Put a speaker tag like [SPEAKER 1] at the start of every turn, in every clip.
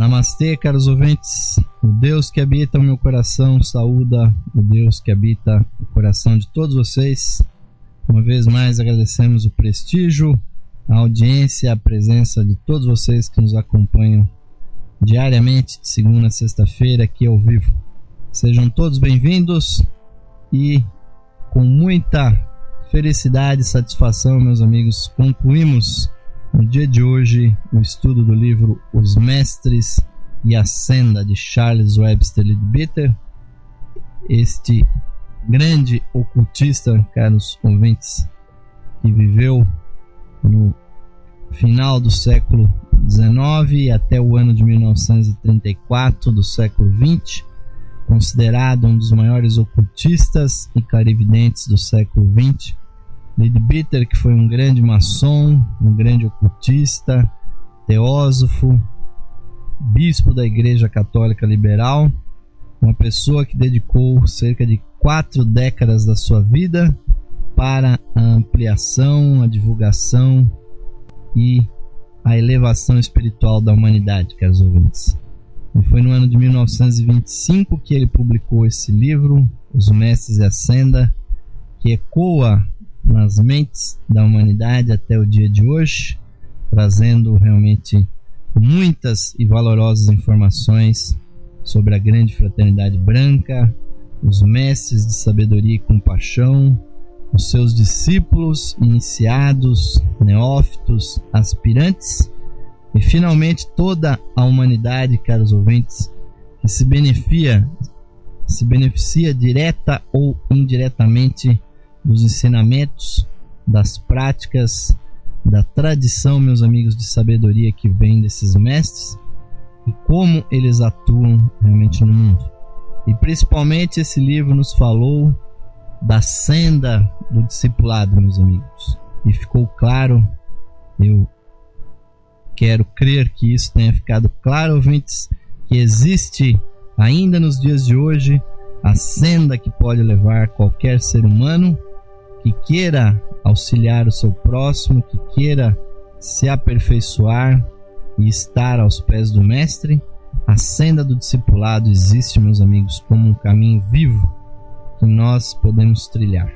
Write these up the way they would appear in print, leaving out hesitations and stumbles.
[SPEAKER 1] Namastê, caros ouvintes. O Deus que habita o meu coração saúda o Deus que habita o coração de todos vocês. Uma vez mais agradecemos o prestígio, a audiência, a presença de todos vocês que nos acompanham diariamente, de segunda a sexta-feira, aqui ao vivo. Sejam todos bem-vindos e com muita felicidade e satisfação, meus amigos, concluímos no dia de hoje o estudo do livro Os Mestres e a Senda, de Charles Webster Leadbeater. Este grande ocultista, caros ouvintes, que viveu no final do século XIX até o ano de 1934 do século XX, considerado um dos maiores ocultistas e clarividentes do século XX. Leadbeater, que foi um grande maçom, um grande ocultista, teósofo, bispo da Igreja Católica Liberal, uma pessoa que dedicou cerca de 4 décadas da sua vida para a ampliação, a divulgação e a elevação espiritual da humanidade, caros ouvintes. E foi no ano de 1925 que ele publicou esse livro, Os Mestres e a Senda, que ecoa nas mentes da humanidade até o dia de hoje, trazendo realmente muitas e valorosas informações sobre a grande fraternidade branca, os mestres de sabedoria e compaixão, os seus discípulos, iniciados, neófitos, aspirantes e finalmente toda a humanidade, caros ouvintes, que se beneficia direta ou indiretamente dos ensinamentos, das práticas, da tradição, meus amigos, de sabedoria que vem desses mestres e como eles atuam realmente no mundo. E principalmente esse livro nos falou da senda do discipulado, meus amigos. E ficou claro, eu quero crer que isso tenha ficado claro, ouvintes, que existe ainda nos dias de hoje a senda que pode levar qualquer ser humano que queira auxiliar o seu próximo, que queira se aperfeiçoar e estar aos pés do Mestre. A senda do discipulado existe, meus amigos, como um caminho vivo que nós podemos trilhar.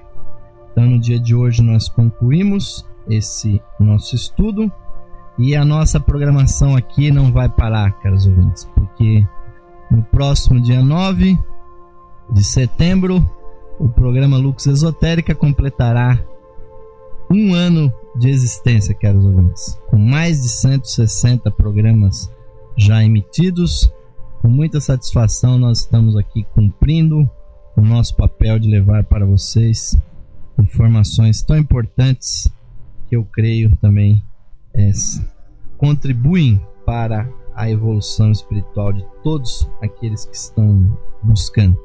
[SPEAKER 1] Então, no dia de hoje, nós concluímos esse nosso estudo e a nossa programação aqui não vai parar, caros ouvintes, porque no próximo dia 9 de setembro, o programa Lux Esotérica completará 1 ano de existência, caros ouvintes, com mais de 160 programas já emitidos. Com muita satisfação nós estamos aqui cumprindo o nosso papel de levar para vocês informações tão importantes que eu creio também contribuem para a evolução espiritual de todos aqueles que estão buscando.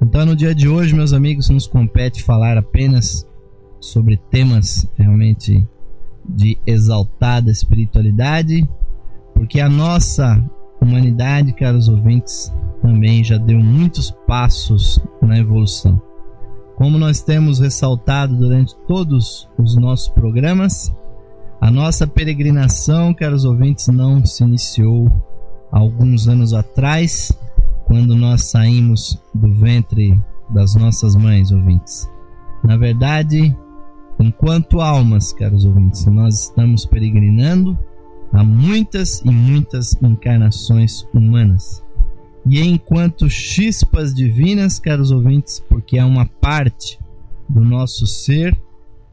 [SPEAKER 1] Então, no dia de hoje, meus amigos, nos compete falar apenas sobre temas realmente de exaltada espiritualidade, porque a nossa humanidade, caros ouvintes, também já deu muitos passos na evolução. Como nós temos ressaltado durante todos os nossos programas, a nossa peregrinação, caros ouvintes, não se iniciou há alguns anos atrás, quando nós saímos do ventre das nossas mães, ouvintes. Na verdade, enquanto almas, caros ouvintes, nós estamos peregrinando há muitas e muitas encarnações humanas. E enquanto chispas divinas, caros ouvintes, porque é uma parte do nosso ser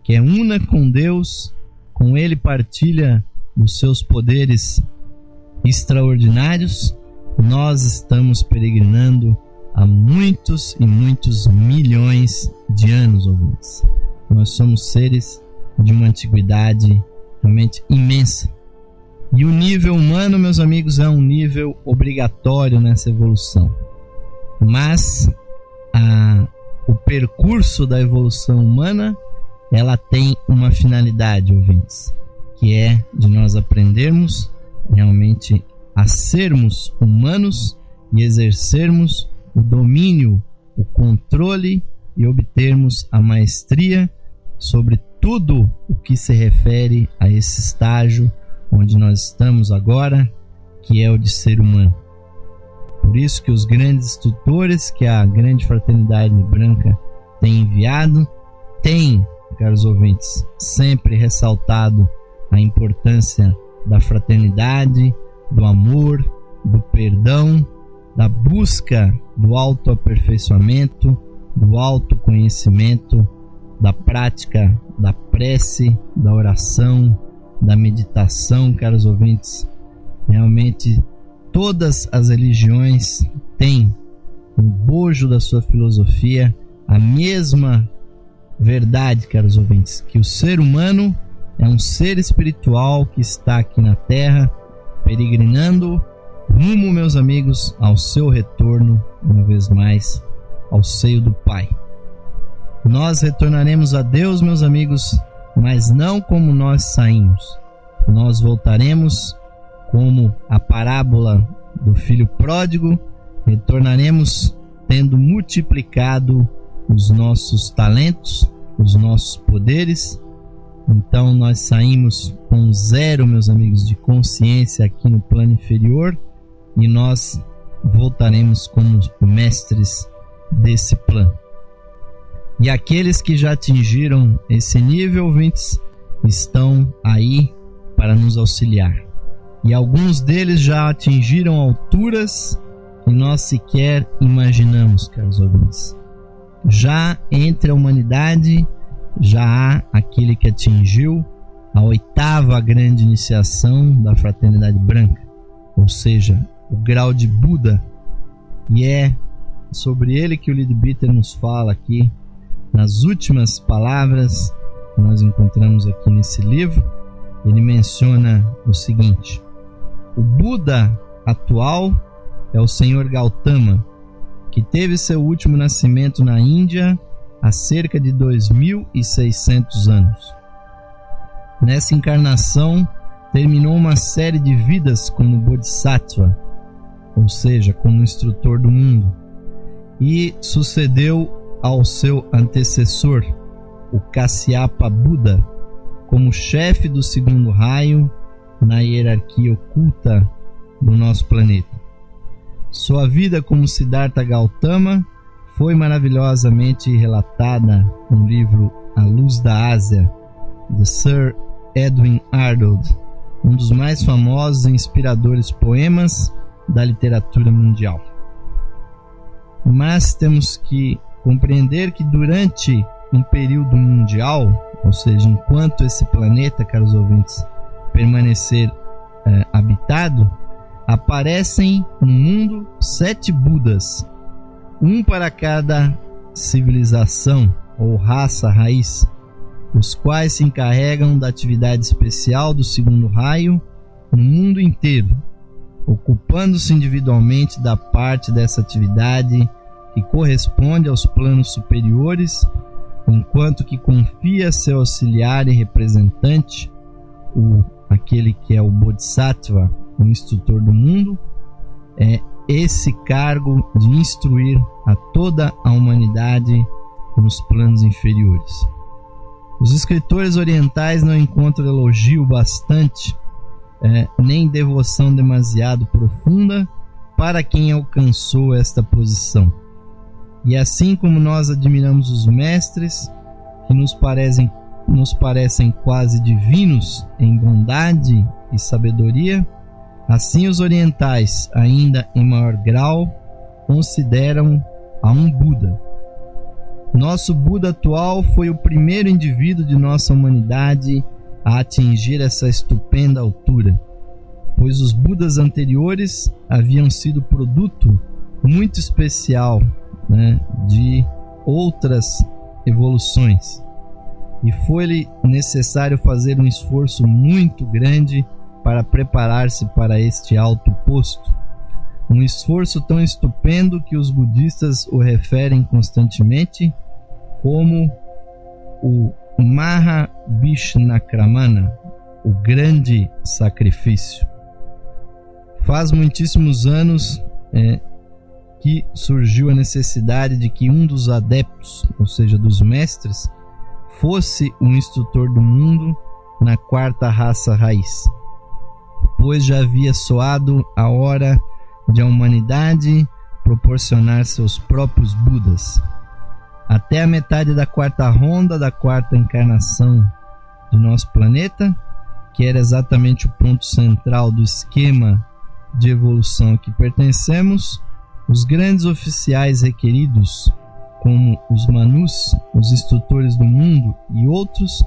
[SPEAKER 1] que é una com Deus, com Ele partilha dos seus poderes extraordinários, nós estamos peregrinando há muitos e muitos milhões de anos, ouvintes. Nós somos seres de uma antiguidade realmente imensa. E o nível humano, meus amigos, é um nível obrigatório nessa evolução. Mas o percurso da evolução humana, ela tem uma finalidade, ouvintes, que é de nós aprendermos realmente a sermos humanos e exercermos o domínio, o controle e obtermos a maestria sobre tudo o que se refere a esse estágio onde nós estamos agora, que é o de ser humano. Por isso que os grandes instrutores que a grande fraternidade branca tem enviado, têm, caros ouvintes, sempre ressaltado a importância da fraternidade, do amor, do perdão, da busca do autoaperfeiçoamento, do autoconhecimento, da prática da prece, da oração, da meditação, caros ouvintes. Realmente todas as religiões têm no bojo da sua filosofia a mesma verdade, caros ouvintes, que o ser humano é um ser espiritual que está aqui na Terra, peregrinando rumo, meus amigos, ao seu retorno, uma vez mais, ao seio do Pai. Nós retornaremos a Deus, meus amigos, mas não como nós saímos. Nós voltaremos como a parábola do filho pródigo, retornaremos tendo multiplicado os nossos talentos, os nossos poderes. Então nós saímos com zero, meus amigos, de consciência aqui no plano inferior, e nós voltaremos como mestres desse plano. E aqueles que já atingiram esse nível, ouvintes, estão aí para nos auxiliar. E alguns deles já atingiram alturas que nós sequer imaginamos, caros ouvintes. Já entre a humanidade, já há aquele que atingiu a 8ª grande iniciação da fraternidade branca, ou seja, o grau de Buda. E é sobre ele que o Leadbeater nos fala aqui, nas últimas palavras que nós encontramos aqui nesse livro. Ele menciona o seguinte: o Buda atual é o Senhor Gautama, que teve seu último nascimento na Índia há cerca de 2.600 anos. Nessa encarnação, terminou uma série de vidas como Bodhisattva, ou seja, como instrutor do mundo, e sucedeu ao seu antecessor, o Kasyapa Buda, como chefe do 2º raio na hierarquia oculta do nosso planeta. Sua vida como Siddhartha Gautama foi maravilhosamente relatada no livro A Luz da Ásia, de Sir Edwin Arnold, um dos mais famosos e inspiradores poemas da literatura mundial. Mas temos que compreender que durante um período mundial, ou seja, enquanto esse planeta, caros ouvintes, permanecer habitado, aparecem no mundo 7 Budas, um para cada civilização ou raça raiz, os quais se encarregam da atividade especial do 2º raio no mundo inteiro, ocupando-se individualmente da parte dessa atividade que corresponde aos planos superiores, enquanto que confia seu auxiliar e representante, aquele que é o Bodhisattva, o instrutor do mundo, é esse cargo de instruir a toda a humanidade nos planos inferiores. Os escritores orientais não encontram elogio bastante, nem devoção demasiado profunda para quem alcançou esta posição. E assim como nós admiramos os mestres, que nos parecem quase divinos em bondade e sabedoria, assim os orientais, ainda em maior grau, consideram a um Buda. Nosso Buda atual foi o primeiro indivíduo de nossa humanidade a atingir essa estupenda altura, pois os Budas anteriores haviam sido produto muito especial, de outras evoluções, e foi-lhe necessário fazer um esforço muito grande para preparar-se para este alto posto, um esforço tão estupendo que os budistas o referem constantemente como o Mahavishnakrama, o grande sacrifício. Faz muitíssimos anos que surgiu a necessidade de que um dos adeptos, ou seja, dos mestres, fosse o instrutor do mundo na 4ª raça raiz. pois já havia soado a hora de a humanidade proporcionar seus próprios Budas. Até a metade da quarta ronda da quarta encarnação de nosso planeta, que era exatamente o ponto central do esquema de evolução a que pertencemos, os grandes oficiais requeridos, como os Manus, os instrutores do mundo e outros,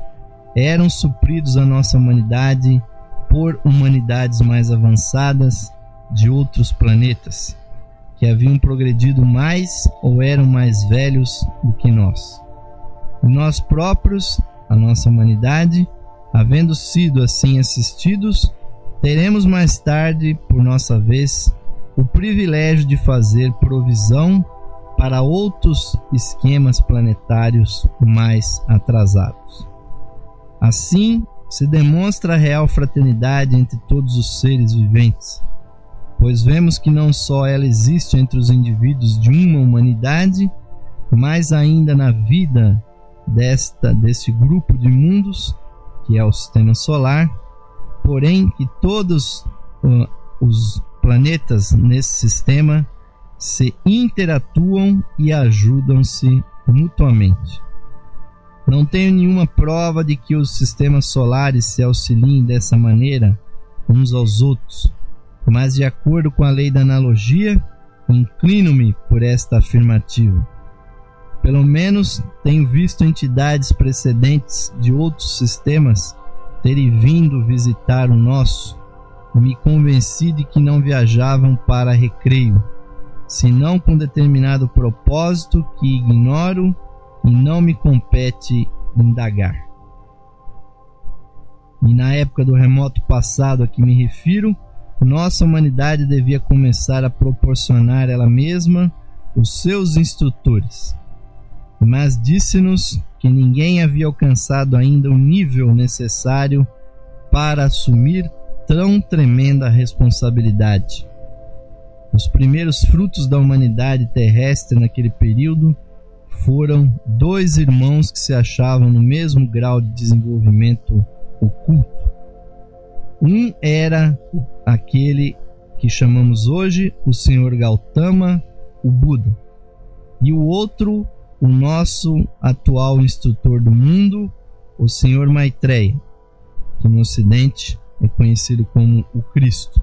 [SPEAKER 1] eram supridos à nossa humanidade por humanidades mais avançadas de outros planetas, que haviam progredido mais ou eram mais velhos do que nós. E nós próprios, a nossa humanidade, havendo sido assim assistidos, teremos mais tarde, por nossa vez, o privilégio de fazer provisão para outros esquemas planetários mais atrasados. Assim, se demonstra a real fraternidade entre todos os seres viventes, pois vemos que não só ela existe entre os indivíduos de uma humanidade, mas ainda na vida desse grupo de mundos, que é o Sistema Solar, porém que todos os planetas nesse sistema se interatuam e ajudam-se mutuamente. Não tenho nenhuma prova de que os sistemas solares se auxiliem dessa maneira uns aos outros, mas de acordo com a lei da analogia, inclino-me por esta afirmativa. Pelo menos tenho visto entidades precedentes de outros sistemas terem vindo visitar o nosso, e me convenci de que não viajavam para recreio, senão com determinado propósito que ignoro e não me compete indagar. E na época do remoto passado a que me refiro, nossa humanidade devia começar a proporcionar ela mesma os seus instrutores. Mas disse-nos que ninguém havia alcançado ainda o nível necessário para assumir tão tremenda responsabilidade. Os primeiros frutos da humanidade terrestre naquele período foram 2 irmãos que se achavam no mesmo grau de desenvolvimento oculto. Um era aquele que chamamos hoje o Senhor Gautama, o Buda, e o outro, o nosso atual instrutor do mundo, o Senhor Maitreya, que no Ocidente é conhecido como o Cristo.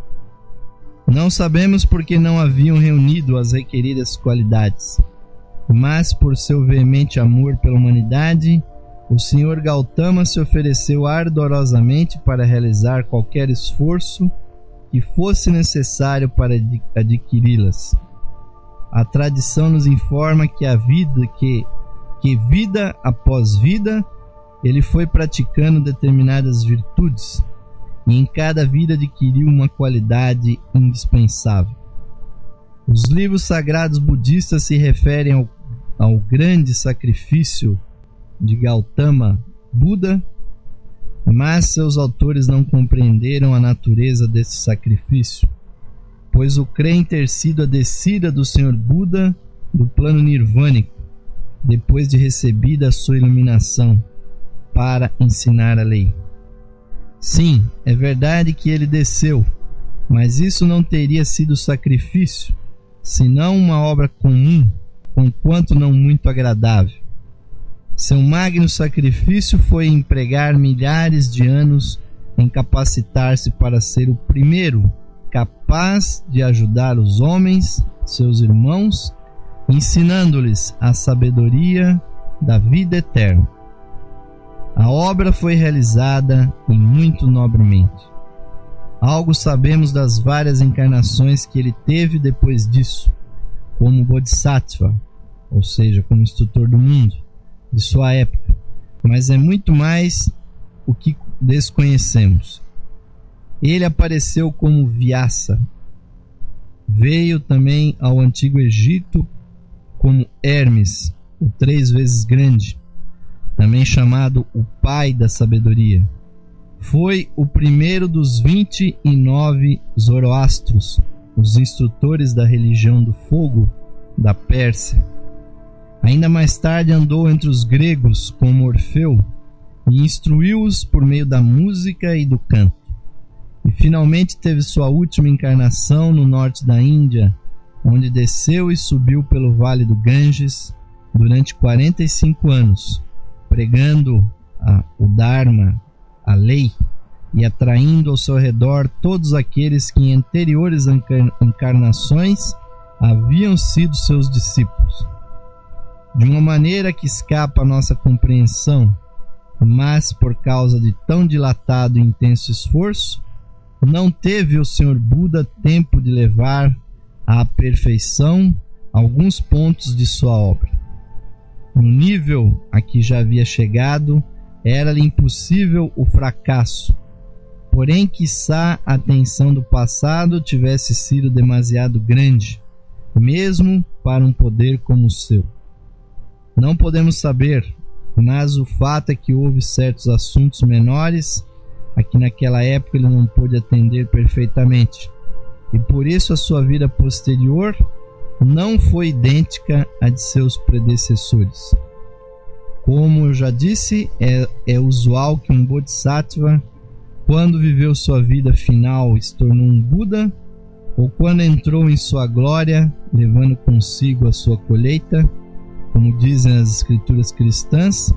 [SPEAKER 1] Não sabemos porque não haviam reunido as requeridas qualidades, mas por seu veemente amor pela humanidade, o Senhor Gautama se ofereceu ardorosamente para realizar qualquer esforço que fosse necessário para adquiri-las. A tradição nos informa que vida após vida, ele foi praticando determinadas virtudes e em cada vida adquiriu uma qualidade indispensável. Os livros sagrados budistas se referem ao grande sacrifício de Gautama Buda, mas seus autores não compreenderam a natureza desse sacrifício, pois o creem ter sido a descida do Senhor Buda do plano nirvânico, depois de recebida a sua iluminação, para ensinar a lei. Sim, é verdade que ele desceu, mas isso não teria sido sacrifício, senão uma obra comum, conquanto não muito agradável. Seu magno sacrifício foi empregar milhares de anos em capacitar-se para ser o primeiro capaz de ajudar os homens, seus irmãos, ensinando-lhes a sabedoria da vida eterna. A obra foi realizada e muito nobremente. Algo sabemos das várias encarnações que ele teve depois disso, como Bodhisattva, ou seja, como instrutor do mundo, de sua época, mas é muito mais o que desconhecemos. Ele apareceu como Vyasa, veio também ao Antigo Egito como Hermes, o 3 vezes grande, também chamado o pai da sabedoria. Foi o primeiro dos 29 Zoroastros, os instrutores da religião do fogo da Pérsia. Ainda mais tarde andou entre os gregos como Orfeu e instruiu-os por meio da música e do canto. e finalmente teve sua última encarnação no norte da Índia, onde desceu e subiu pelo vale do Ganges durante 45 anos, pregando o Dharma, a lei, e atraindo ao seu redor todos aqueles que em anteriores encarnações haviam sido seus discípulos. De uma maneira que escapa à nossa compreensão, mas por causa de tão dilatado e intenso esforço, não teve o Senhor Buda tempo de levar à perfeição alguns pontos de sua obra. No nível a que já havia chegado, era-lhe impossível o fracasso, porém quiçá a tensão do passado tivesse sido demasiado grande, mesmo para um poder como o seu. Não podemos saber, mas o fato é que houve certos assuntos menores a que naquela época ele não pôde atender perfeitamente, e por isso a sua vida posterior não foi idêntica à de seus predecessores. Como eu já disse, é usual que um Bodhisattva, quando viveu sua vida final, se tornou um Buda, ou quando entrou em sua glória, levando consigo a sua colheita, como dizem as escrituras cristãs,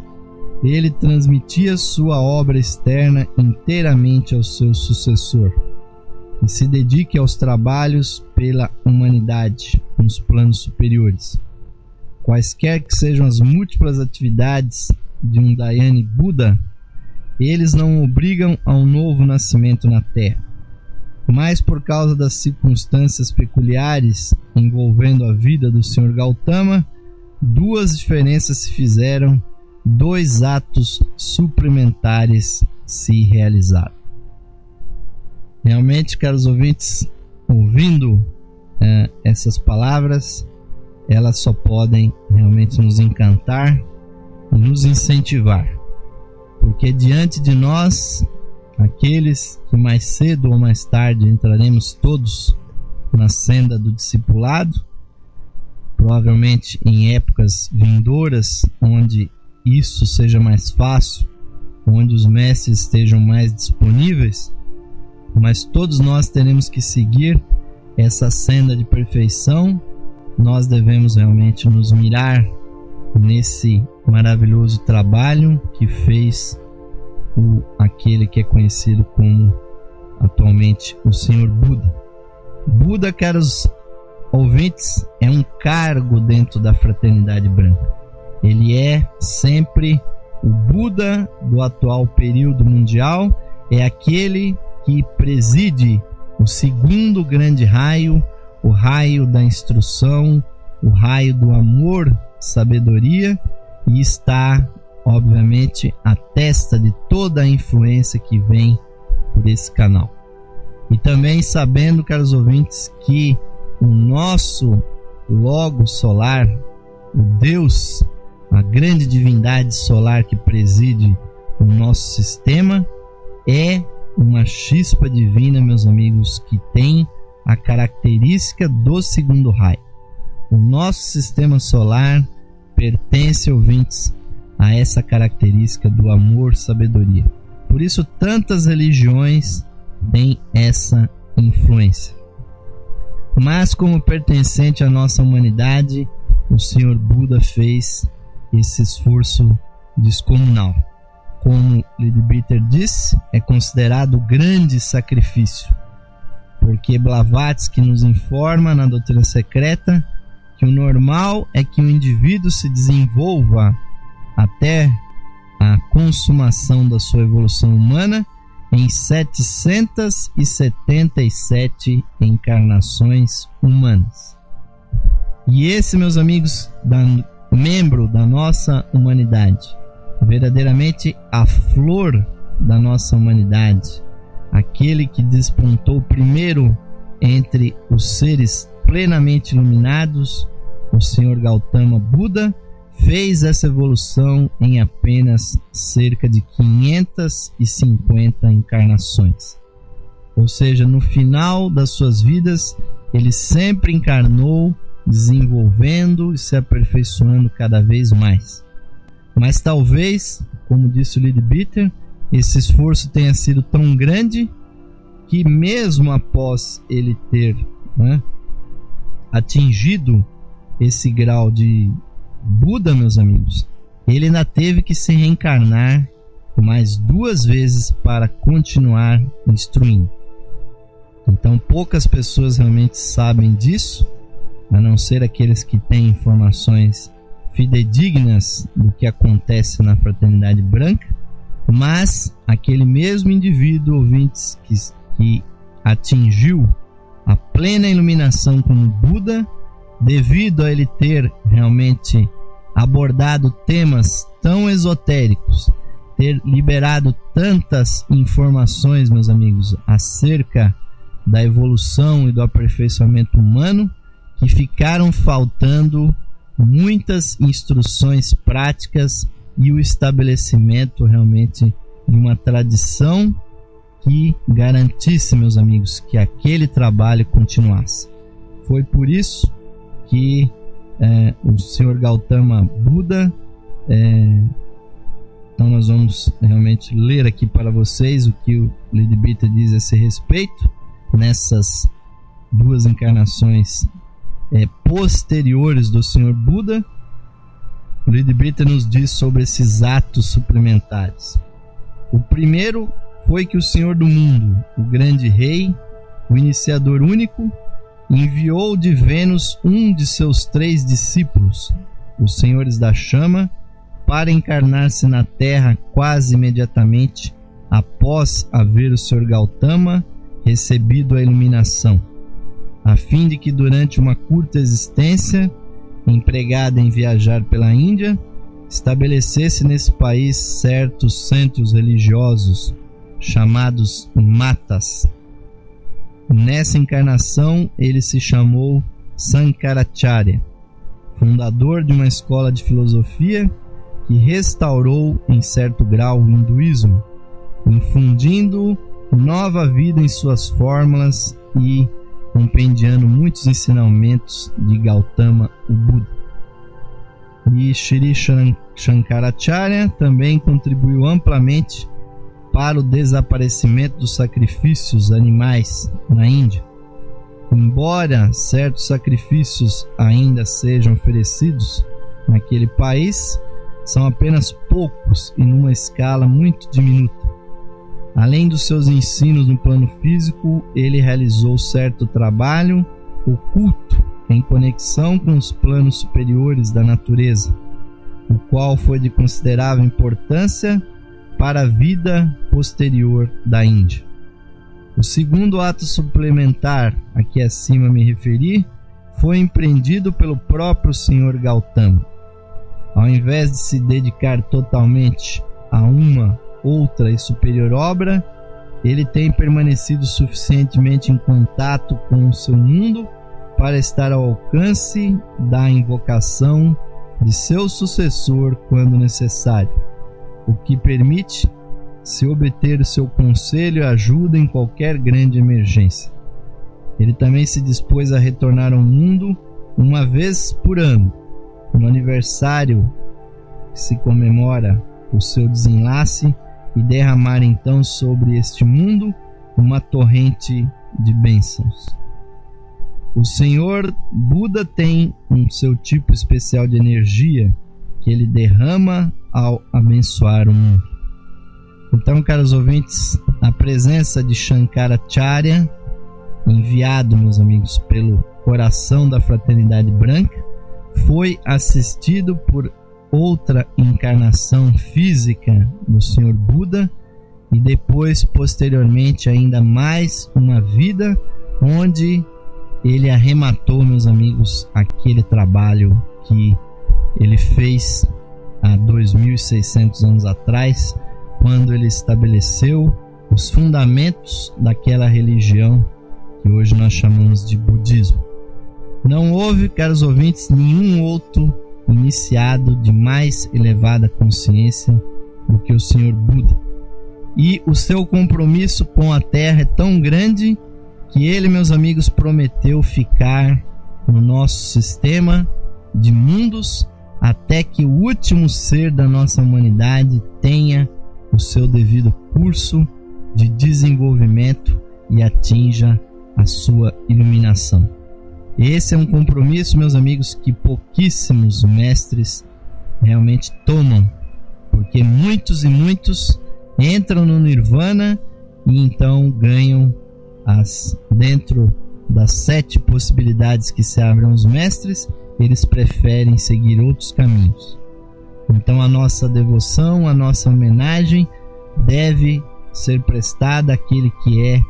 [SPEAKER 1] ele transmitia sua obra externa inteiramente ao seu sucessor e se dedique aos trabalhos pela humanidade nos planos superiores. Quaisquer que sejam as múltiplas atividades de um Dhyani Buda, eles não obrigam a um novo nascimento na Terra, mas por causa das circunstâncias peculiares envolvendo a vida do Sr. Gautama, duas diferenças se fizeram, dois atos suplementares se realizaram. Realmente, caros ouvintes, ouvindo essas palavras, elas só podem realmente nos encantar e nos incentivar, porque diante de nós, aqueles que mais cedo ou mais tarde entraremos todos na senda do discipulado, provavelmente em épocas vindouras, onde isso seja mais fácil, onde os mestres estejam mais disponíveis, mas todos nós teremos que seguir essa senda de perfeição. Nós devemos realmente nos mirar nesse maravilhoso trabalho que fez aquele que é conhecido como atualmente o Senhor Buda. Buda, caros ouvintes, é um cargo dentro da fraternidade branca. Ele é sempre o Buda do atual período mundial, é aquele que preside o segundo grande raio, o raio da instrução, o raio do amor, sabedoria, e está, obviamente, à testa de toda a influência que vem por esse canal. E também sabendo, caros ouvintes, que o nosso logo solar, o Deus, a grande divindade solar que preside o nosso sistema, é uma chispa divina, meus amigos, que tem a característica do segundo raio. O nosso sistema solar pertence, ouvintes, a essa característica do amor, sabedoria. Por isso, tantas religiões têm essa influência. Mas, como pertencente à nossa humanidade, o Senhor Buda fez esse esforço descomunal. Como Leadbeater disse, é considerado grande sacrifício, porque Blavatsky nos informa na doutrina secreta que o normal é que o indivíduo se desenvolva até a consumação da sua evolução humana em 777 encarnações humanas. E esse, meus amigos, membro da nossa humanidade, verdadeiramente a flor da nossa humanidade, aquele que despontou primeiro entre os seres plenamente iluminados, o Sr. Gautama Buda, fez essa evolução em apenas cerca de 550 encarnações. Ou seja, no final das suas vidas, ele sempre encarnou, desenvolvendo e se aperfeiçoando cada vez mais. Mas talvez, como disse o Leadbeater, esse esforço tenha sido tão grande que mesmo após ele ter, né, atingido esse grau de Buda, meus amigos, ele ainda teve que se reencarnar mais 2 vezes para continuar instruindo. Então poucas pessoas realmente sabem disso, a não ser aqueles que têm informações fidedignas do que acontece na Fraternidade Branca, mas aquele mesmo indivíduo, ouvintes, que atingiu a plena iluminação como Buda, devido a ele ter realmente abordado temas tão esotéricos, ter liberado tantas informações, meus amigos, acerca da evolução e do aperfeiçoamento humano, que ficaram faltando muitas instruções práticas e o estabelecimento realmente de uma tradição que garantisse, meus amigos, que aquele trabalho continuasse. Foi por isso que o Sr. Gautama Buda, então nós vamos realmente ler aqui para vocês o que o Lidbita diz a esse respeito, nessas 2 encarnações posteriores do Sr. Buda. O Lidbita nos diz sobre esses atos suplementares. O primeiro foi que o Senhor do Mundo, o grande rei, o iniciador único, enviou de Vênus um de seus 3 discípulos, os senhores da chama, para encarnar-se na Terra quase imediatamente após haver o Sr. Gautama recebido a iluminação, a fim de que durante uma curta existência, empregada em viajar pela Índia, estabelecesse nesse país certos centros religiosos chamados matas. Nessa encarnação ele se chamou Sankaracharya, fundador de uma escola de filosofia que restaurou em certo grau o hinduísmo, infundindo nova vida em suas fórmulas e compendiando muitos ensinamentos de Gautama, o Buda. E Shri Shankaracharya também contribuiu amplamente para o desaparecimento dos sacrifícios animais na Índia. Embora certos sacrifícios ainda sejam oferecidos naquele país, são apenas poucos e numa escala muito diminuta. Além dos seus ensinos no plano físico, ele realizou certo trabalho oculto em conexão com os planos superiores da natureza, o qual foi de considerável importância para a vida posterior da Índia. O segundo ato suplementar a que acima me referi foi empreendido pelo próprio Sr. Gautama. Ao invés de se dedicar totalmente a uma outra e superior obra, ele tem permanecido suficientemente em contato com o seu mundo para estar ao alcance da invocação de seu sucessor quando necessário, o que permite se obter o seu conselho e ajuda em qualquer grande emergência. Ele também se dispôs a retornar ao mundo uma vez por ano, no aniversário que se comemora o seu desenlace, e derramar então sobre este mundo uma torrente de bênçãos. O Senhor Buda tem um seu tipo especial de energia que ele derrama ao abençoar o mundo. Então, caros ouvintes, a presença de Shankaracharya, enviado, meus amigos, pelo coração da Fraternidade Branca, foi assistido por outra encarnação física do Sr. Buda e depois, posteriormente, ainda mais uma vida onde ele arrematou, meus amigos, aquele trabalho que ele fez há 2.600 anos atrás, quando ele estabeleceu os fundamentos daquela religião que hoje nós chamamos de budismo. Não houve, caros ouvintes, nenhum outro iniciado de mais elevada consciência do que o Sr. Buda. E o seu compromisso com a Terra é tão grande que ele, meus amigos, prometeu ficar no nosso sistema de mundos até que o último ser da nossa humanidade tenha o seu devido curso de desenvolvimento e atinja a sua iluminação. Esse é um compromisso, meus amigos, que pouquíssimos mestres realmente tomam, porque muitos e muitos entram no Nirvana e então ganham dentro das 7 possibilidades que se abrem aos mestres, eles preferem seguir outros caminhos. Então a nossa devoção, a nossa homenagem deve ser prestada àquele que é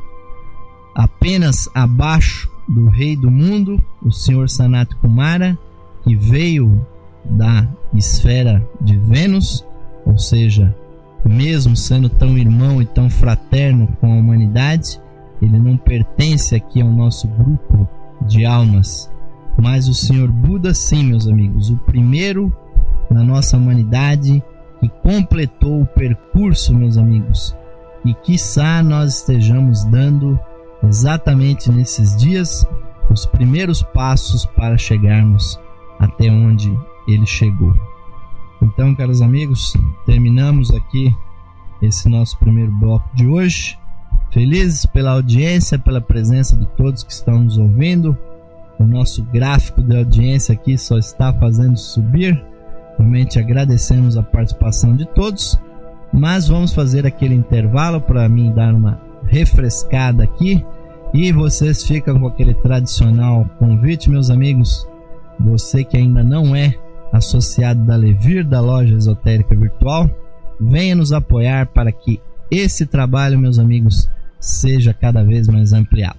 [SPEAKER 1] apenas abaixo do rei do mundo, o Senhor Sanat Kumara, que veio da esfera de Vênus, ou seja, mesmo sendo tão irmão e tão fraterno com a humanidade, ele não pertence aqui ao nosso grupo de almas. Mas o Senhor Buda, sim, meus amigos, o primeiro na nossa humanidade que completou o percurso, meus amigos, e quiçá nós estejamos dando exatamente nesses dias os primeiros passos para chegarmos até onde ele chegou. Então, caros amigos, terminamos aqui esse nosso primeiro bloco de hoje. Felizes pela audiência, pela presença de todos que estão nos ouvindo. O nosso gráfico de audiência aqui só está fazendo subir. Realmente agradecemos a participação de todos, mas vamos fazer aquele intervalo para mim dar uma refrescada aqui e vocês ficam com aquele tradicional convite, meus amigos. Você que ainda não é associado da Levir, da Loja Esotérica Virtual, venha nos apoiar para que esse trabalho, meus amigos, seja cada vez mais ampliado.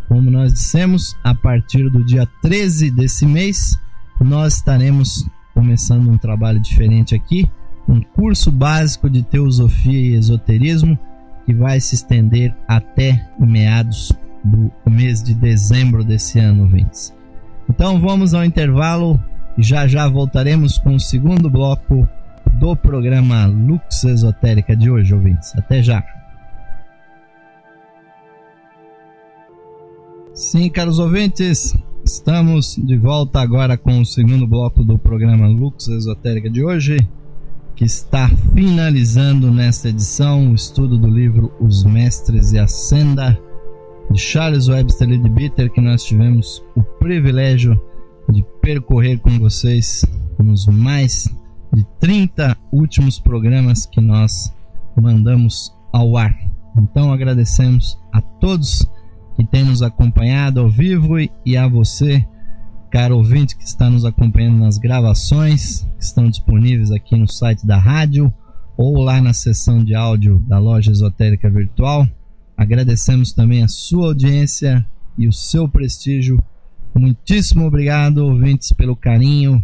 [SPEAKER 1] Como nós dissemos, a partir do dia 13 desse mês, nós estaremos começando um trabalho diferente aqui, um curso básico de Teosofia e Esoterismo, que vai se estender até meados do mês de dezembro desse ano, ouvintes. Então vamos ao intervalo e já voltaremos com o segundo bloco do programa Lux Esotérica de hoje, ouvintes. Até já! Sim, caros ouvintes, estamos de volta agora com o segundo bloco do programa Lux Esotérica de hoje, que está finalizando nesta edição o estudo do livro Os Mestres e a Senda, de Charles Webster Leadbeater, que nós tivemos o privilégio de percorrer com vocês nos mais de 30 últimos programas que nós mandamos ao ar. Então agradecemos a todos que têm nos acompanhado ao vivo e a você, caro ouvinte, que está nos acompanhando nas gravações que estão disponíveis aqui no site da rádio ou lá na seção de áudio da Loja Esotérica Virtual. Agradecemos também a sua audiência e o seu prestígio. Muitíssimo obrigado, ouvintes, pelo carinho,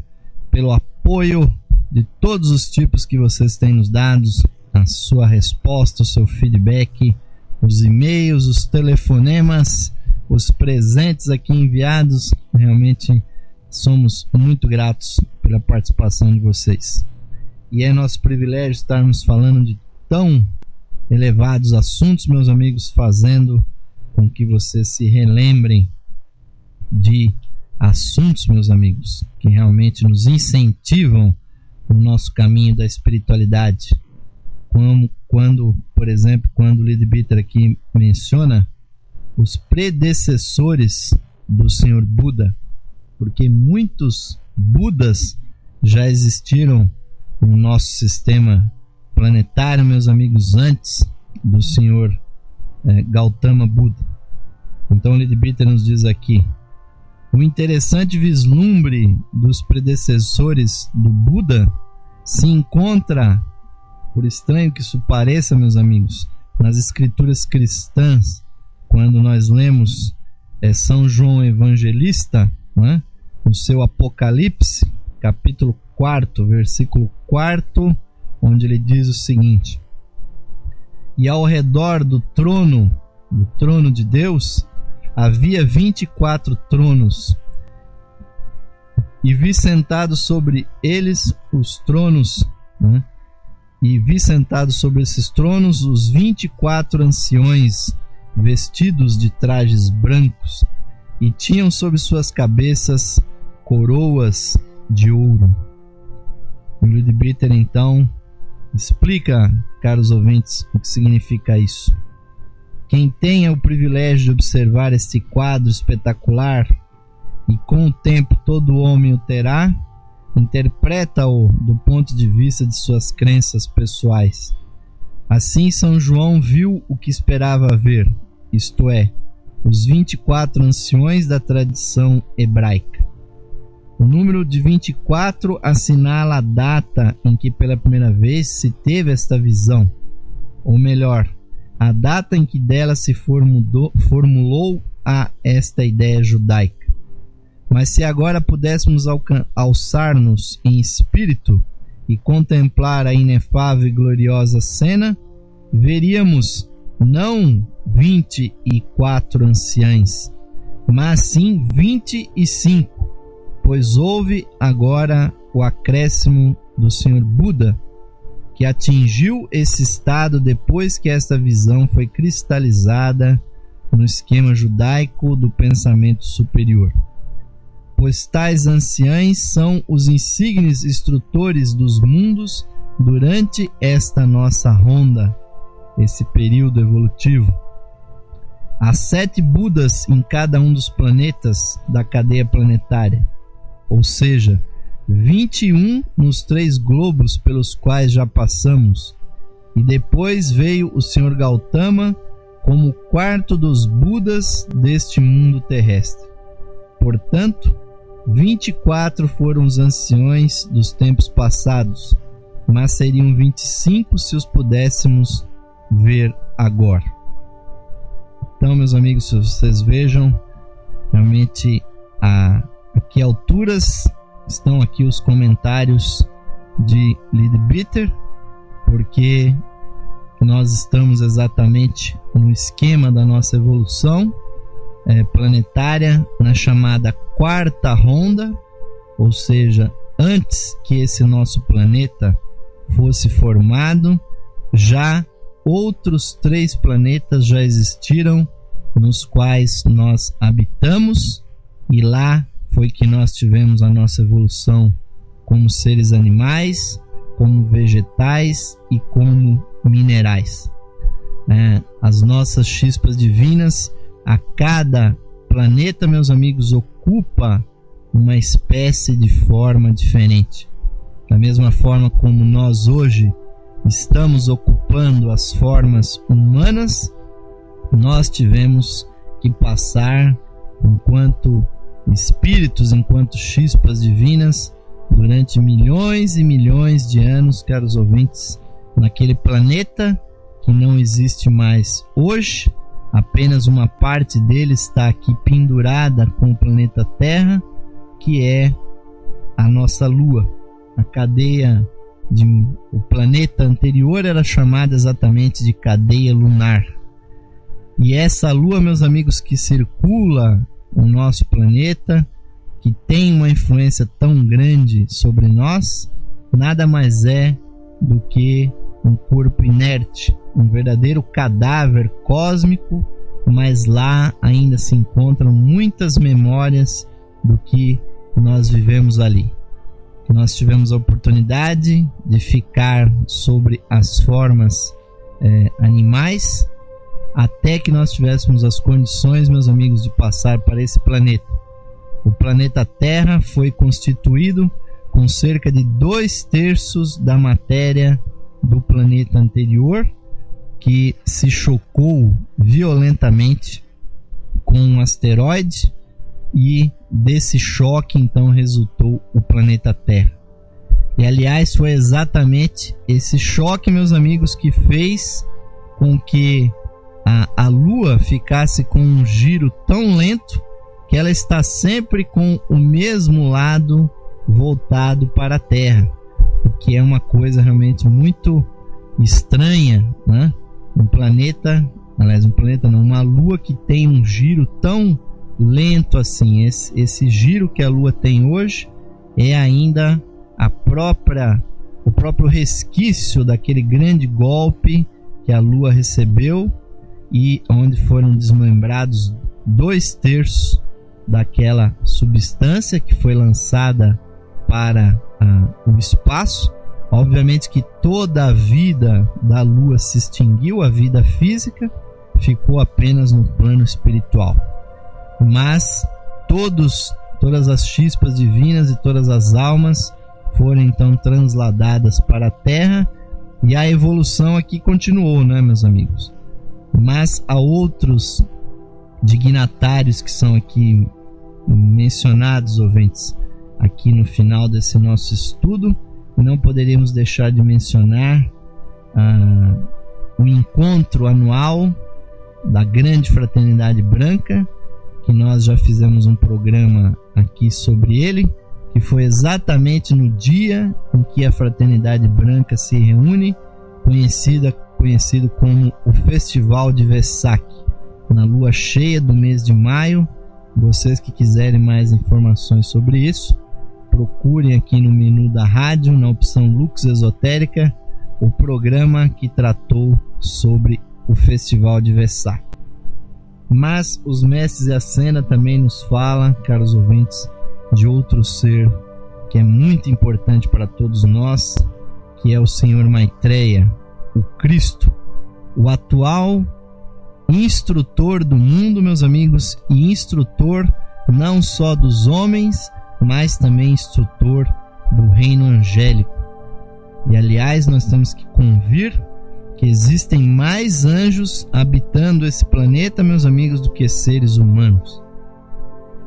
[SPEAKER 1] pelo apoio de todos os tipos que vocês têm nos dado, a sua resposta, o seu feedback, os e-mails, os telefonemas, os presentes aqui enviados. Realmente somos muito gratos pela participação de vocês. E é nosso privilégio estarmos falando de tão elevados assuntos, meus amigos, fazendo com que vocês se relembrem de assuntos, meus amigos, que realmente nos incentivam no nosso caminho da espiritualidade. Quando, por exemplo, quando o Leadbeater aqui menciona os predecessores do Senhor Buda, porque muitos Budas já existiram no nosso sistema planetário, meus amigos, antes do Senhor Gautama Buda. Então o Leadbeater nos diz aqui: o interessante vislumbre dos predecessores do Buda se encontra, por estranho que isso pareça, meus amigos, nas escrituras cristãs. Quando nós lemos São João Evangelista, né, no seu Apocalipse, capítulo 4, versículo 4, onde ele diz o seguinte: e ao redor do trono de Deus, havia 24 tronos, e vi sentados sobre eles os tronos, né? E vi sentados sobre esses tronos os 24 anciões, vestidos de trajes brancos, e tinham sobre suas cabeças coroas de ouro. O Leadbeater então explica, caros ouvintes, o que significa isso. Quem tenha o privilégio de observar este quadro espetacular, e com o tempo todo homem o terá, interpreta-o do ponto de vista de suas crenças pessoais. Assim São João viu o que esperava ver, isto é, os 24 anciões da tradição hebraica. O número de 24 assinala a data em que pela primeira vez se teve esta visão, ou melhor, a data em que dela se formulou esta ideia judaica. Mas se agora pudéssemos alçar-nos em espírito e contemplar a inefável e gloriosa cena, veríamos não 24 anciães, mas sim 25, pois houve agora o acréscimo do Senhor Buda, que atingiu esse estado depois que esta visão foi cristalizada no esquema judaico do pensamento superior. Pois tais anciães são os insignes instrutores dos mundos durante esta nossa ronda, esse período evolutivo. Há 7 Budas em cada um dos planetas da cadeia planetária, ou seja, 21 nos 3 globos pelos quais já passamos, e depois veio o Sr. Gautama como o 4º dos Budas deste mundo terrestre. Portanto, 24 foram os anciões dos tempos passados, mas seriam 25 se os pudéssemos ver agora. Então, meus amigos, se vocês vejam, realmente a que alturas estão aqui os comentários de Leadbeater, porque nós estamos exatamente no esquema da nossa evolução planetária, na chamada 4ª ronda, ou seja, antes que esse nosso planeta fosse formado, já outros 3 planetas já existiram, nos quais nós habitamos, e lá foi que nós tivemos a nossa evolução como seres animais, como vegetais e como minerais. As nossas chispas divinas, a cada planeta, meus amigos, ocupa uma espécie de forma diferente. Da mesma forma como nós hoje estamos ocupando as formas humanas, nós tivemos que passar enquanto espíritos, enquanto chispas divinas, durante milhões e milhões de anos, caros ouvintes, naquele planeta que não existe mais hoje. Apenas uma parte dele está aqui pendurada com o planeta Terra, que é a nossa Lua. A cadeia o planeta anterior era chamada exatamente de cadeia lunar. E essa Lua, meus amigos, que circula o nosso planeta, que tem uma influência tão grande sobre nós, nada mais é do que um corpo inerte, um verdadeiro cadáver cósmico, mas lá ainda se encontram muitas memórias do que nós vivemos ali. Nós tivemos a oportunidade de ficar sobre as formas animais, até que nós tivéssemos as condições, meus amigos, de passar para esse planeta. O planeta Terra foi constituído com cerca de 2/3 da matéria do planeta anterior, que se chocou violentamente com um asteroide, e desse choque então resultou o planeta Terra. E aliás, foi exatamente esse choque, meus amigos, que fez com que a Lua ficasse com um giro tão lento que ela está sempre com o mesmo lado voltado para a Terra, o que é uma coisa realmente muito estranha, né? Uma Lua que tem um giro tão lento assim. Esse giro que a Lua tem hoje é ainda o próprio resquício daquele grande golpe que a Lua recebeu, e onde foram desmembrados 2/3 daquela substância que foi lançada para o espaço. Obviamente que toda a vida da Lua se extinguiu, a vida física, ficou apenas no plano espiritual. Mas todas as chispas divinas e todas as almas foram então transladadas para a Terra, e a evolução aqui continuou, né, meus amigos? Mas há outros dignatários que são aqui mencionados, ouvintes, aqui no final desse nosso estudo. Não poderíamos deixar de mencionar o encontro anual da Grande Fraternidade Branca, que nós já fizemos um programa aqui sobre ele, que foi exatamente no dia em que a Fraternidade Branca se reúne, conhecido como o Festival de Vesak, na lua cheia do mês de maio. Vocês que quiserem mais informações sobre isso, procurem aqui no menu da rádio, na opção Lux Esotérica, o programa que tratou sobre o Festival de Vesak. Mas os mestres e a cena também nos falam, caros ouvintes, de outro ser que é muito importante para todos nós, que é o Senhor Maitreya, o Cristo, o atual instrutor do mundo, meus amigos, e instrutor não só dos homens, mas também instrutor do reino angélico. E aliás, nós temos que convir que existem mais anjos habitando esse planeta, meus amigos, do que seres humanos.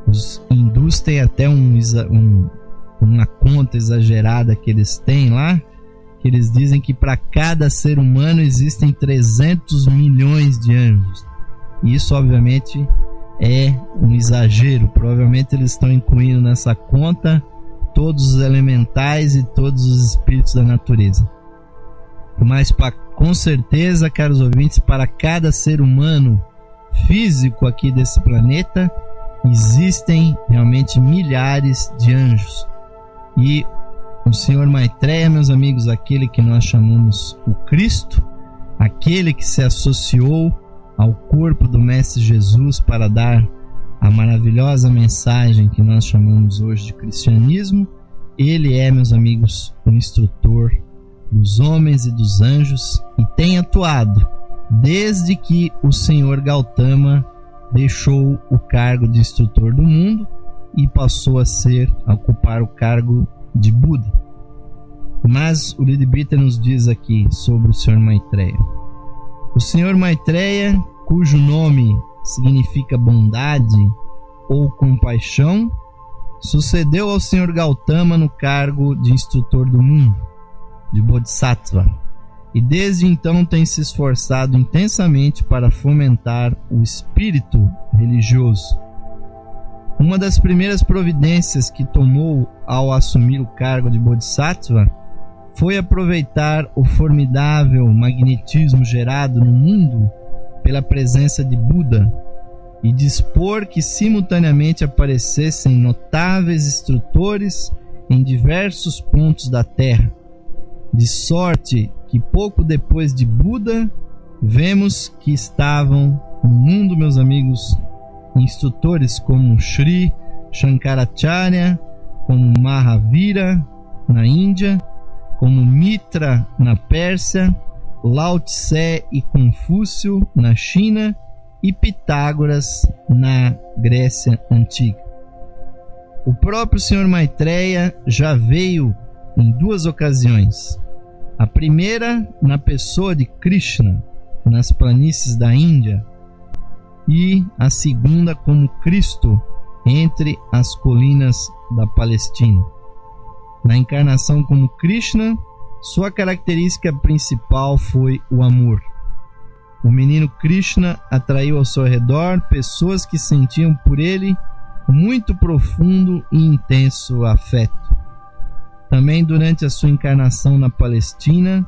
[SPEAKER 1] Os hindus têm até uma conta exagerada que eles têm lá, que eles dizem que para cada ser humano existem 300 milhões de anjos. E isso obviamente é um exagero. Provavelmente eles estão incluindo nessa conta todos os elementais e todos os espíritos da natureza. Mas com certeza, caros ouvintes, para cada ser humano físico aqui desse planeta existem realmente milhares de anjos. E o Senhor Maitreya, meus amigos, aquele que nós chamamos o Cristo, aquele que se associou ao corpo do Mestre Jesus para dar a maravilhosa mensagem que nós chamamos hoje de cristianismo, ele é, meus amigos, o instrutor dos homens e dos anjos, e tem atuado desde que o Senhor Gautama deixou o cargo de instrutor do mundo e passou a ocupar o cargo de Buda. Mas o Lidbita nos diz aqui sobre o Senhor Maitreya. O Senhor Maitreya, cujo nome significa bondade ou compaixão, sucedeu ao Senhor Gautama no cargo de instrutor do mundo, de Bodhisattva, e desde então tem se esforçado intensamente para fomentar o espírito religioso. Uma das primeiras providências que tomou ao assumir o cargo de Bodhisattva foi aproveitar o formidável magnetismo gerado no mundo pela presença de Buda e dispor que simultaneamente aparecessem notáveis instrutores em diversos pontos da Terra, de sorte que pouco depois de Buda vemos que estavam no mundo, meus amigos, instrutores como Sri Shankaracharya, como Mahavira na Índia, como Mitra na Pérsia, Lao Tse e Confúcio na China e Pitágoras na Grécia Antiga. O próprio Senhor Maitreya já veio em duas ocasiões. A primeira na pessoa de Krishna, nas planícies da Índia, e a segunda como Cristo entre as colinas da Palestina. Na encarnação como Krishna, sua característica principal foi o amor. O menino Krishna atraiu ao seu redor pessoas que sentiam por ele muito profundo e intenso afeto. Também durante a sua encarnação na Palestina,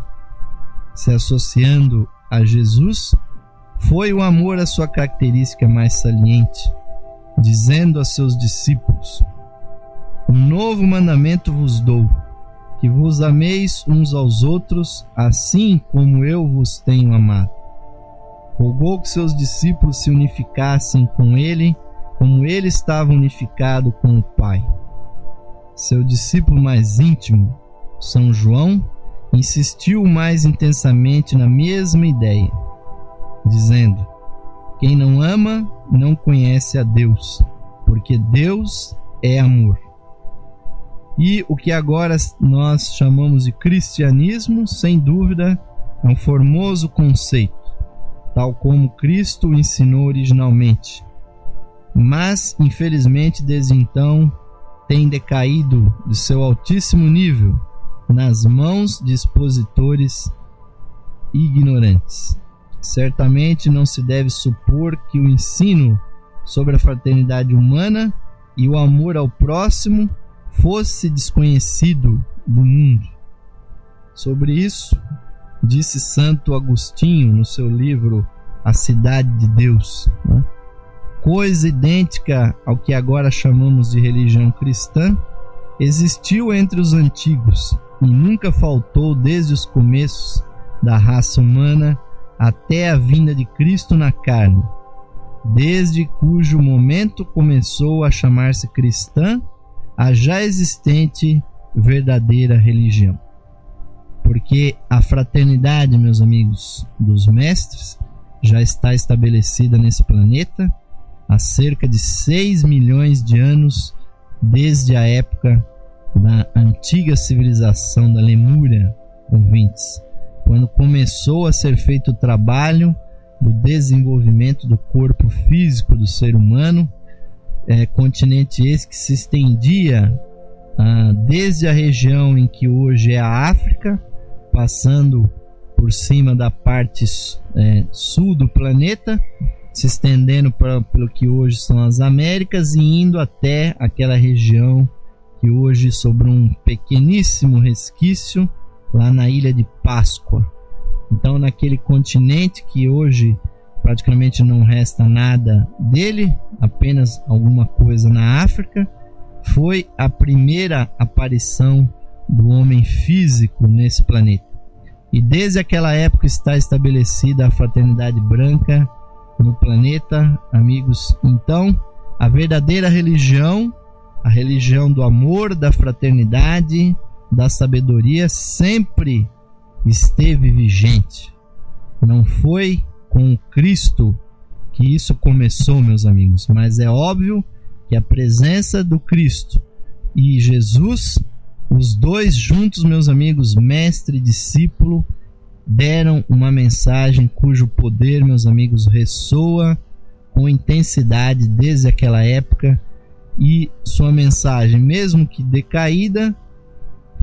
[SPEAKER 1] se associando a Jesus, foi o amor a sua característica mais saliente, dizendo a seus discípulos: um novo mandamento vos dou, que vos ameis uns aos outros, assim como eu vos tenho amado. Rogou que seus discípulos se unificassem com ele, como ele estava unificado com o Pai. Seu discípulo mais íntimo, São João, insistiu mais intensamente na mesma ideia, dizendo: Quem não ama não conhece a Deus, porque Deus é amor. E o que agora nós chamamos de cristianismo, sem dúvida, é um formoso conceito, tal como Cristo o ensinou originalmente. Mas, infelizmente, desde então, tem decaído de seu altíssimo nível nas mãos de expositores ignorantes. Certamente não se deve supor que o ensino sobre a fraternidade humana e o amor ao próximo fosse desconhecido do mundo. Sobre isso, disse Santo Agostinho no seu livro A Cidade de Deus, né? Coisa idêntica ao que agora chamamos de religião cristã existiu entre os antigos e nunca faltou desde os começos da raça humana até a vinda de Cristo na carne, desde cujo momento começou a chamar-se cristã a já existente verdadeira religião. Porque a fraternidade, meus amigos, dos mestres já está estabelecida nesse planeta há cerca de 6 milhões de anos, desde a época da antiga civilização da Lemúria, ouvintes, quando começou a ser feito o trabalho do desenvolvimento do corpo físico do ser humano, continente esse que se estendia desde a região em que hoje é a África, passando por cima da parte sul do planeta, se estendendo pelo que hoje são as Américas e indo até aquela região que hoje sobrou um pequeníssimo resquício lá na ilha de Páscoa. Então, naquele continente que hoje praticamente não resta nada dele, apenas alguma coisa na África, foi a primeira aparição do homem físico nesse planeta. E desde aquela época está estabelecida a fraternidade branca no planeta, amigos. Então, a verdadeira religião, a religião do amor, da fraternidade, da sabedoria, sempre esteve vigente. Não foi com o Cristo que isso começou, meus amigos, mas é óbvio que a presença do Cristo e Jesus, os dois juntos, meus amigos, mestre e discípulo, deram uma mensagem cujo poder, meus amigos, ressoa com intensidade desde aquela época, e sua mensagem, mesmo que decaída,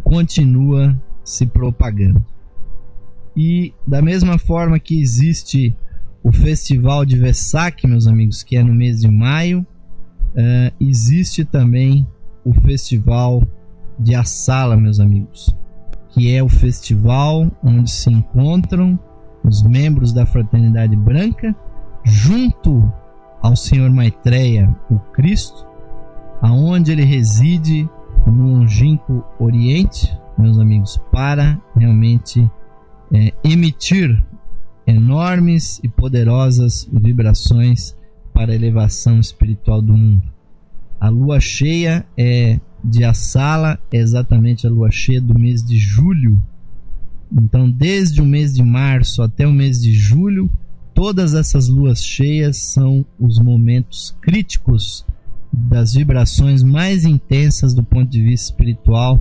[SPEAKER 1] continua se propagando. E da mesma forma que existe o festival de Vesak, meus amigos, que é no mês de maio, existe também o festival de Assala, meus amigos, que é o festival onde se encontram os membros da Fraternidade Branca junto ao Senhor Maitreya, o Cristo, aonde ele reside no longínquo Oriente, meus amigos, para realmente emitir enormes e poderosas vibrações para a elevação espiritual do mundo. A lua cheia de Assala é exatamente a lua cheia do mês de julho. Então, desde o mês de março até o mês de julho, todas essas luas cheias são os momentos críticos das vibrações mais intensas do ponto de vista espiritual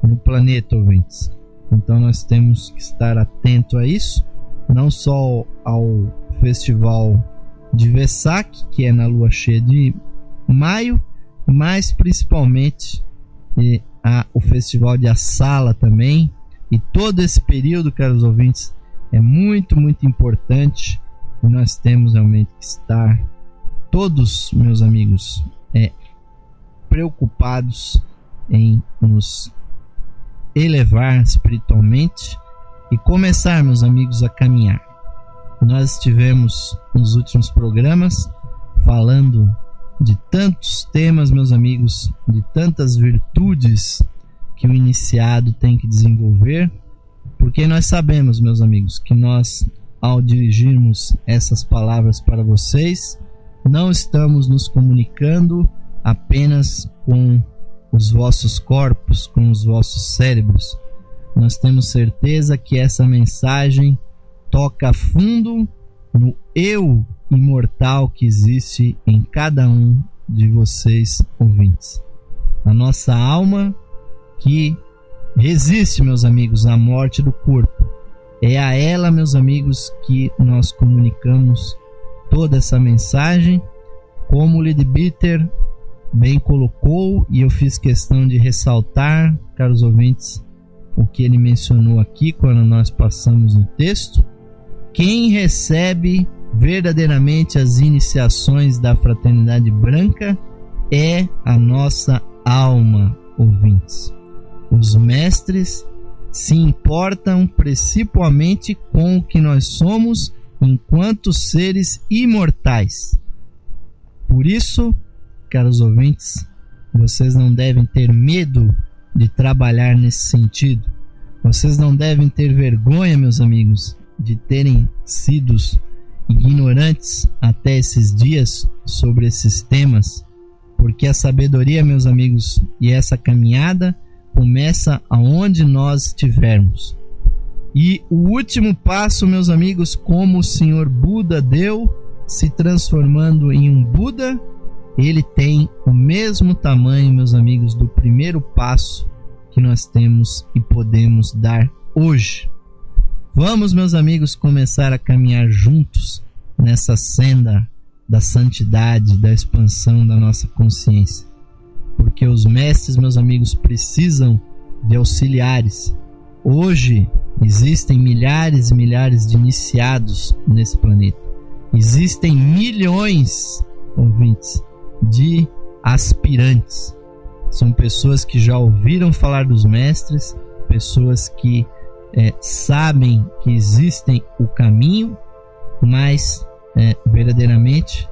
[SPEAKER 1] no planeta, ouvintes. Então nós temos que estar atento a isso, não só ao festival de Vesak, que é na lua cheia de maio, mas principalmente o festival de Assala também. E todo esse período, caros ouvintes, é muito, muito importante, e nós temos realmente que estar todos, meus amigos, preocupados em nos elevar espiritualmente e começar, meus amigos, a caminhar. Nós estivemos nos últimos programas falando de tantos temas, meus amigos, de tantas virtudes que o iniciado tem que desenvolver, porque nós sabemos, meus amigos, que nós, ao dirigirmos essas palavras para vocês, não estamos nos comunicando apenas com os vossos corpos, com os vossos cérebros. Nós temos certeza que essa mensagem toca a fundo no eu imortal que existe em cada um de vocês ouvintes. A nossa alma que resiste, meus amigos, à morte do corpo. É a ela, meus amigos, que nós comunicamos toda essa mensagem, como o Leadbeater bem colocou, e eu fiz questão de ressaltar, caros ouvintes, o que ele mencionou aqui quando nós passamos no texto. Quem recebe verdadeiramente as iniciações da fraternidade branca é a nossa alma, ouvintes. Os mestres se importam principalmente com o que nós somos enquanto seres imortais. Por isso, caros ouvintes, vocês não devem ter medo de trabalhar nesse sentido. Vocês não devem ter vergonha, meus amigos, de terem sido ignorantes até esses dias sobre esses temas, porque a sabedoria, meus amigos, e essa caminhada começa aonde nós estivermos. E o último passo, meus amigos, como o Senhor Buda deu, se transformando em um Buda, ele tem o mesmo tamanho, meus amigos, do primeiro passo que nós temos e podemos dar hoje. Vamos, meus amigos, começar a caminhar juntos nessa senda da santidade, da expansão da nossa consciência. Porque os mestres, meus amigos, precisam de auxiliares. Hoje existem milhares e milhares de iniciados nesse planeta. Existem milhões, ouvintes, de aspirantes. São pessoas que já ouviram falar dos mestres, pessoas que sabem que existem o caminho, mas verdadeiramente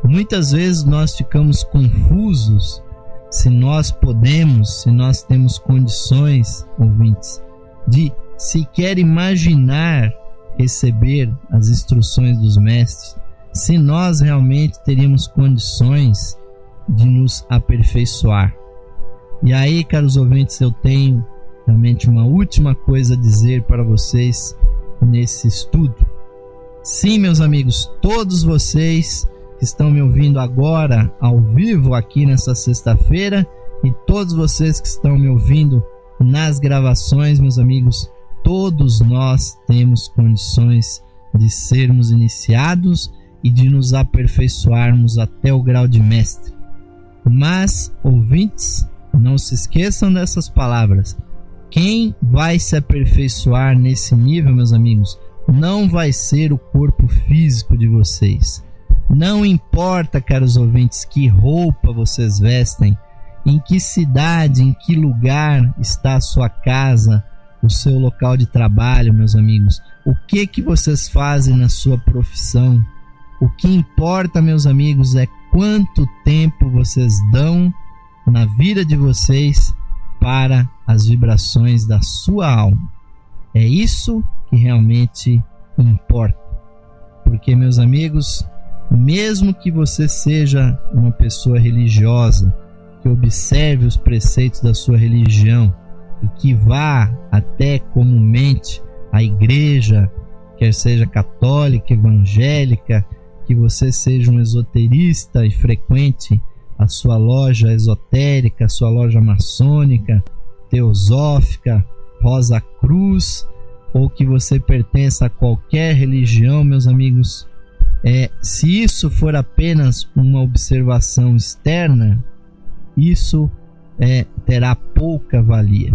[SPEAKER 1] muitas vezes nós ficamos confusos se nós podemos, se nós temos condições, ouvintes, de sequer imaginar receber as instruções dos mestres, se nós realmente teríamos condições de nos aperfeiçoar. E aí, caros ouvintes, eu tenho realmente uma última coisa a dizer para vocês nesse estudo. Sim, meus amigos, todos vocês que estão me ouvindo agora ao vivo aqui nessa sexta-feira e todos vocês que estão me ouvindo nas gravações, meus amigos, todos nós temos condições de sermos iniciados e de nos aperfeiçoarmos até o grau de mestre. Mas, ouvintes, não se esqueçam dessas palavras. Quem vai se aperfeiçoar nesse nível, meus amigos, não vai ser o corpo físico de vocês. Não importa, caros ouvintes, que roupa vocês vestem, em que cidade, em que lugar está a sua casa, o seu local de trabalho, meus amigos. O que vocês fazem na sua profissão? O que importa, meus amigos, é quanto tempo vocês dão na vida de vocês para as vibrações da sua alma. É isso que realmente importa. Porque, meus amigos, mesmo que você seja uma pessoa religiosa, que observe os preceitos da sua religião e que vá até comumente à igreja, quer seja católica, evangélica, que você seja um esoterista e frequente a sua loja esotérica, a sua loja maçônica, teosófica, Rosa Cruz, ou que você pertença a qualquer religião, meus amigos, se isso for apenas uma observação externa, isso terá pouca valia.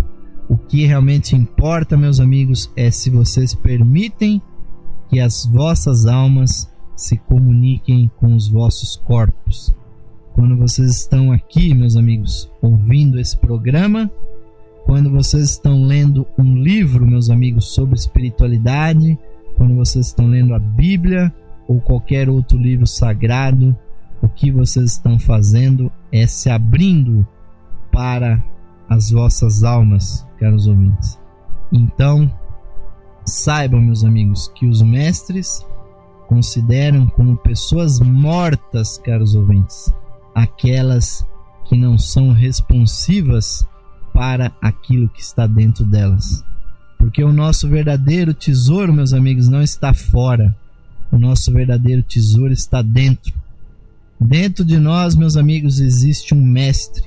[SPEAKER 1] O que realmente importa, meus amigos, é se vocês permitem que as vossas almas se comuniquem com os vossos corpos. Quando vocês estão aqui, meus amigos, ouvindo esse programa, quando vocês estão lendo um livro, meus amigos, sobre espiritualidade, quando vocês estão lendo a Bíblia ou qualquer outro livro sagrado, o que vocês estão fazendo é se abrindo para as vossas almas, caros ouvintes. Então, saibam, meus amigos, que os mestres consideram como pessoas mortas, caros ouvintes, aquelas que não são responsivas para aquilo que está dentro delas. Porque o nosso verdadeiro tesouro, meus amigos, não está fora. o nosso verdadeiro tesouro está dentro. Dentro de nós, meus amigos, existe um mestre,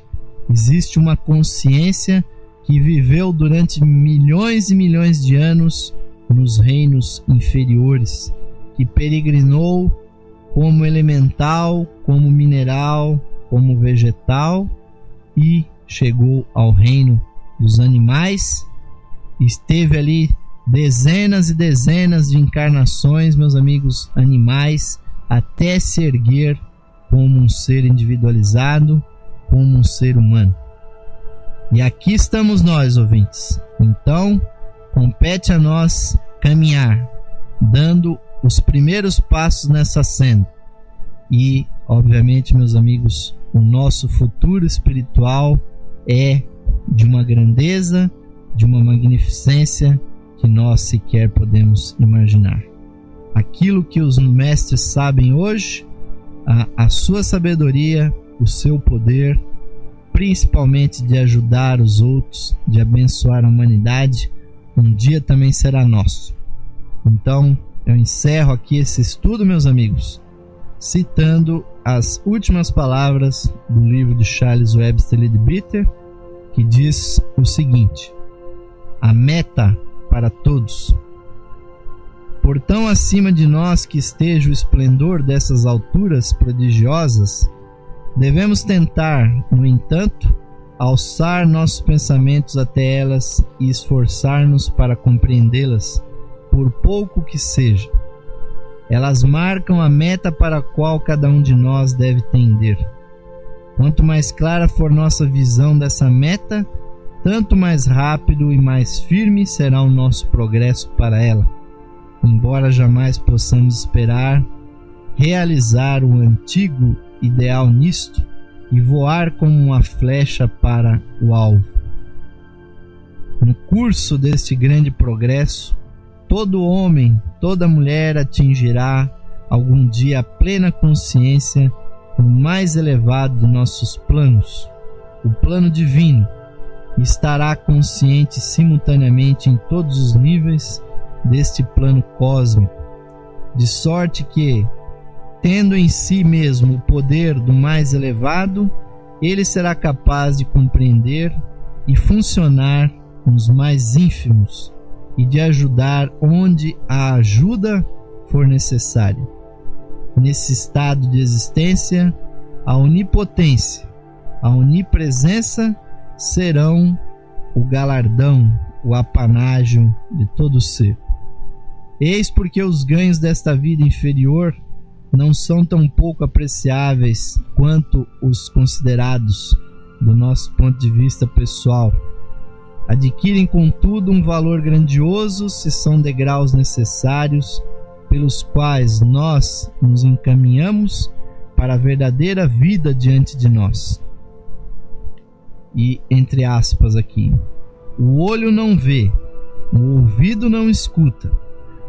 [SPEAKER 1] existe uma consciência que viveu durante milhões e milhões de anos nos reinos inferiores, que peregrinou como elemental, como mineral, como vegetal e chegou ao reino dos animais. Esteve ali dezenas e dezenas de encarnações, meus amigos, animais, até se erguer como um ser individualizado, como um ser humano. E aqui estamos nós, ouvintes. Então, compete a nós caminhar, dando os primeiros passos nessa senda. E, obviamente, meus amigos, o nosso futuro espiritual é de uma grandeza, de uma magnificência que nós sequer podemos imaginar. Aquilo que os mestres sabem hoje, a sua sabedoria, o seu poder, principalmente de ajudar os outros, de abençoar a humanidade, um dia também será nosso. Então, eu encerro aqui esse estudo, meus amigos, citando as últimas palavras do livro de Charles Webster Leadbeater, que diz o seguinte: a meta para todos. Por tão acima de nós que esteja o esplendor dessas alturas prodigiosas, devemos tentar, no entanto, alçar nossos pensamentos até elas e esforçar-nos para compreendê-las, por pouco que seja. Elas marcam a meta para a qual cada um de nós deve tender. Quanto mais clara for nossa visão dessa meta, tanto mais rápido e mais firme será o nosso progresso para ela, embora jamais possamos esperar realizar o antigo ideal nisto e voar como uma flecha para o alvo. No curso deste grande progresso, todo homem, toda mulher atingirá algum dia a plena consciência do mais elevado de nossos planos, o plano divino, e estará consciente simultaneamente em todos os níveis deste plano cósmico, de sorte que, tendo em si mesmo o poder do mais elevado, ele será capaz de compreender e funcionar nos mais ínfimos e de ajudar onde a ajuda for necessária. Nesse estado de existência, a onipotência, a onipresença serão o galardão, o apanágio de todo ser. Eis porque os ganhos desta vida inferior não são tão pouco apreciáveis quanto os considerados do nosso ponto de vista pessoal. Adquirem, contudo, um valor grandioso se são degraus necessários pelos quais nós nos encaminhamos para a verdadeira vida diante de nós. E, entre aspas aqui, o olho não vê, o ouvido não escuta,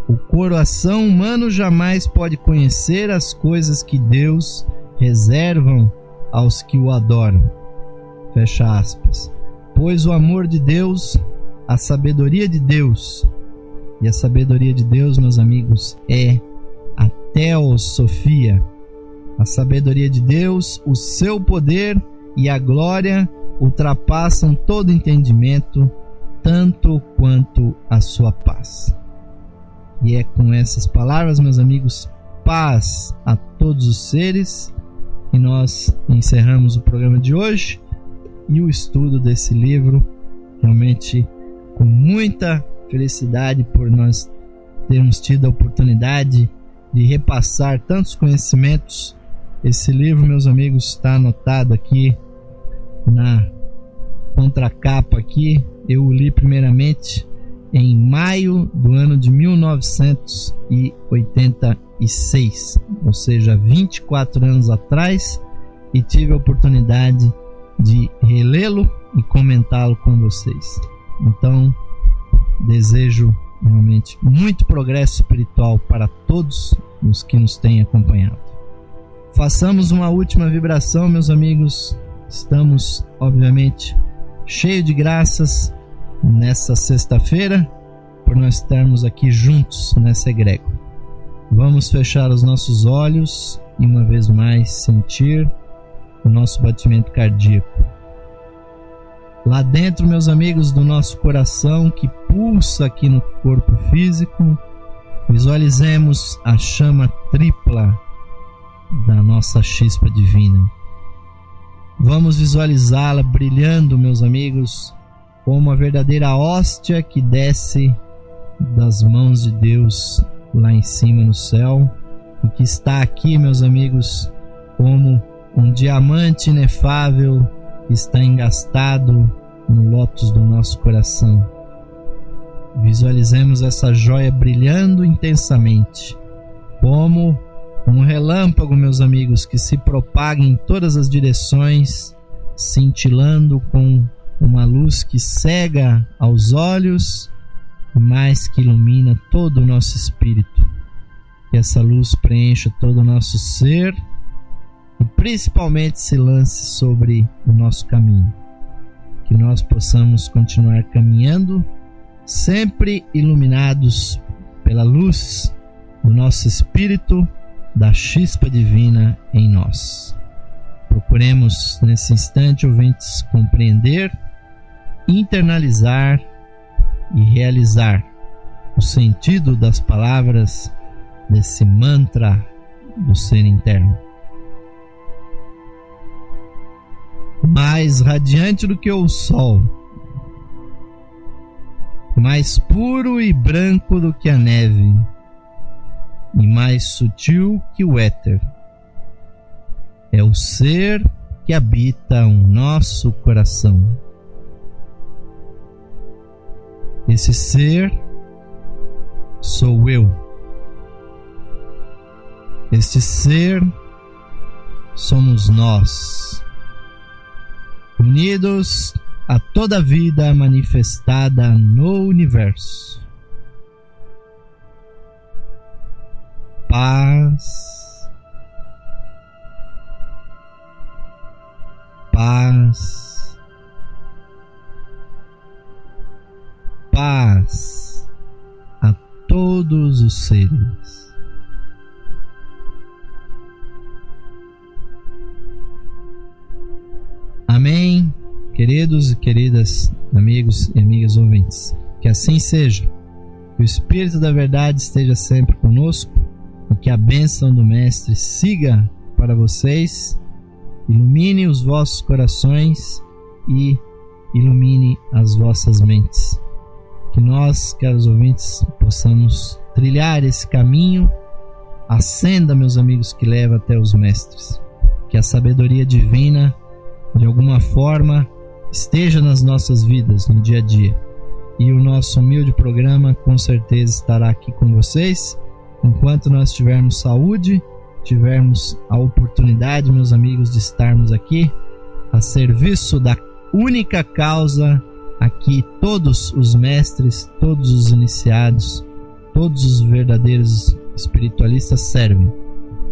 [SPEAKER 1] o coração humano jamais pode conhecer as coisas que Deus reservam aos que o adoram. Fecha aspas. Pois o amor de Deus, a sabedoria de Deus, e a sabedoria de Deus, meus amigos, é a teosofia. A sabedoria de Deus, o seu poder e a glória ultrapassam todo entendimento, tanto quanto a sua paz. E é com essas palavras, meus amigos, paz a todos os seres, que nós encerramos o programa de hoje e o estudo desse livro, realmente com muita felicidade por nós termos tido a oportunidade de repassar tantos conhecimentos. Esse livro, meus amigos, está anotado aqui na contracapa aqui. Eu o li primeiramente em maio do ano de 1986, ou seja, 24 anos atrás, e tive a oportunidade de relê-lo e comentá-lo com vocês. Então, desejo realmente muito progresso espiritual para todos os que nos têm acompanhado. Façamos uma última vibração, meus amigos. Estamos, obviamente, cheios de graças nessa sexta-feira por nós estarmos aqui juntos nessa egrégora. Vamos fechar os nossos olhos e uma vez mais sentir o nosso batimento cardíaco. Lá dentro, meus amigos, do nosso coração que pulsa aqui no corpo físico, visualizemos a chama tripla da nossa chispa divina. Vamos visualizá-la brilhando, meus amigos, como a verdadeira hóstia que desce das mãos de Deus lá em cima no céu e que está aqui, meus amigos, como um diamante inefável que está engastado no lótus do nosso coração. Visualizemos essa joia brilhando intensamente, como um relâmpago, meus amigos, que se propaga em todas as direções, cintilando com uma luz que cega aos olhos, mas que ilumina todo o nosso espírito. Que essa luz preencha todo o nosso ser e principalmente se lance sobre o nosso caminho. Que nós possamos continuar caminhando, sempre iluminados pela luz do nosso espírito, da chispa divina em nós. Procuremos nesse instante, ouvintes, compreender, internalizar e realizar o sentido das palavras desse mantra do ser interno. Mais radiante do que o sol, mais puro e branco do que a neve, e mais sutil que o éter. É o ser que habita o nosso coração. Esse ser sou eu. Este ser somos nós, unidos a toda a vida manifestada no universo. Paz, paz, paz a todos os seres. Amém, queridos e queridas amigos e amigas ouvintes. Que assim seja. Que o Espírito da Verdade esteja sempre conosco e que a bênção do Mestre siga para vocês, ilumine os vossos corações e ilumine as vossas mentes. Que nós, caros ouvintes, possamos trilhar esse caminho, a senda, meus amigos, que leva até os mestres. Que a sabedoria divina, de alguma forma, esteja nas nossas vidas, no dia a dia. E o nosso humilde programa, com certeza, estará aqui com vocês, enquanto nós tivermos saúde, tivermos a oportunidade, meus amigos, de estarmos aqui, a serviço da única causa a que todos os mestres, todos os iniciados, todos os verdadeiros espiritualistas servem.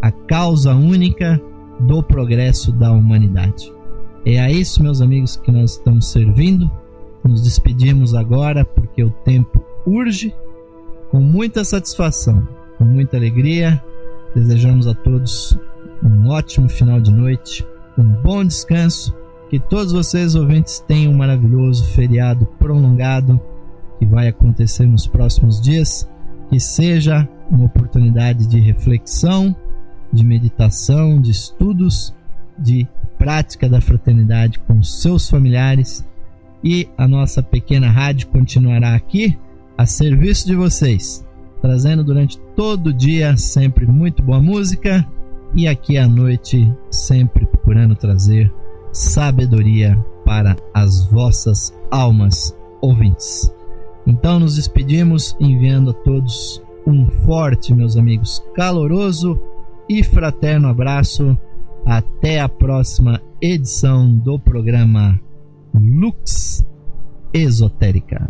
[SPEAKER 1] A causa única do progresso da humanidade. É a isso, meus amigos, que nós estamos servindo. Nos despedimos agora porque o tempo urge. Com muita satisfação, com muita alegria, desejamos a todos um ótimo final de noite, um bom descanso. Que todos vocês, ouvintes, tenham um maravilhoso feriado prolongado que vai acontecer nos próximos dias. Que seja uma oportunidade de reflexão, de meditação, de estudos, de prática da fraternidade com seus familiares. E a nossa pequena rádio continuará aqui a serviço de vocês, trazendo durante todo o dia sempre muito boa música e aqui à noite sempre procurando trazer sabedoria para as vossas almas ouvintes. Então nos despedimos enviando a todos um forte, meus amigos, caloroso e fraterno abraço. Até a próxima edição do programa Lux Esotérica.